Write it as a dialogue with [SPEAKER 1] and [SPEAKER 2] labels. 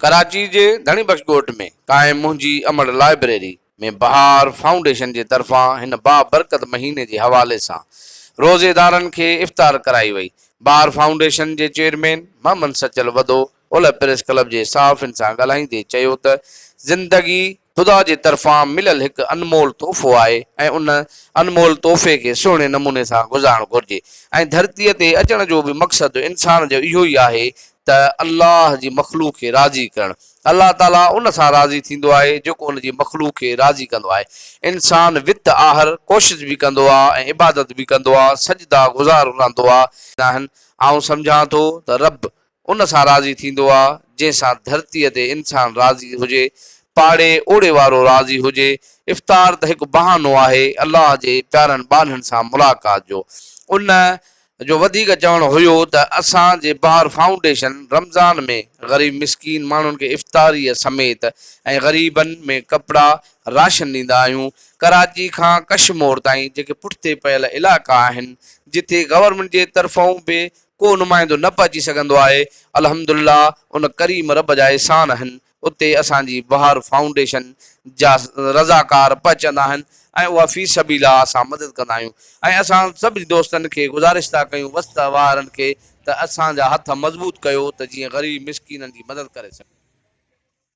[SPEAKER 1] कराची जे धणी बख्श ॻोठ में क़ाइम मुंहिंजी अमर लाइब्रेरी में बहार फाउंडेशन जे तरफ़ां हिन बाबरकत महीने जे हवाले सां रोज़ेदारनि खे इफ़्तार कराई वई। बहार फाउंडेशन जे चेयरमैन मोहम्मद सचल वदो ओलह प्रेस क्लब जे सहाफ़ियुनि सां ॻाल्हाईंदे चयो त ज़िंदगी ख़ुदा जे तरफ़ां मिलियल हिकु अनमोल तोहफ़ो आहे ऐं उन अनमोल तोहफ़े खे सुहिणे नमूने सां गुज़ारणु घुरिजे ऐं धरतीअ ते अचण जो बि मक़सदु इंसान जो इहो ई आहे त अल्लाह जी मख़लूक़ खे राज़ी करणु। अल्लाह ताला उन सां राज़ी थींदो आहे जेको उन जी मख़लूक़ खे राज़ी कंदो आहे। इंसान वित आहर कोशिशि बि कंदो आहे ऐं इबादत बि कंदो आहे, सजदा गुज़ार रहंदो आहे। आउं सम्झां थो त रब उन सां राज़ी थींदो आहे जंहिंसां धरतीअ ते इंसान राज़ी हुजे, पाड़े ओड़े वारो राज़ी हुजे। इफ़्तार त हिकु बहानो आहे अल्लाह जे प्यारनि ॿारनि सां मुलाक़ात जो। उन जो वधीक चवणु हुयो त असांजे बहार फाउंडेशन रमज़ान में ग़रीब मिसकीन माण्हुनि खे इफ़्तारीअ समेत ऐं ग़रीबनि में कपिड़ा राशन ॾींदा आहियूं। कराची खां कशमोर ताईं जेके पुठिते पयल इलाइक़ा आहिनि जिथे गवर्नमेंट जे तरफ़ां बि को नुमाइंदो न पहुची सघंदो आहे, अल्हम्दुलिल्लाह उन करीम रब जा एहसान आहिनि। उते असांजी बहार फाउंडेशन जा रज़ाकार पहुचंदा आहिनि ऐं उहा फी सबीला असां मदद कंदा आहियूं। ऐं असां सभिनी दोस्तनि खे गुज़ारिश था कयूं वस्त वारनि खे त असांजा हथ मज़बूत कयो त जीअं ग़रीब मिसकीननि जी मदद करे सघूं।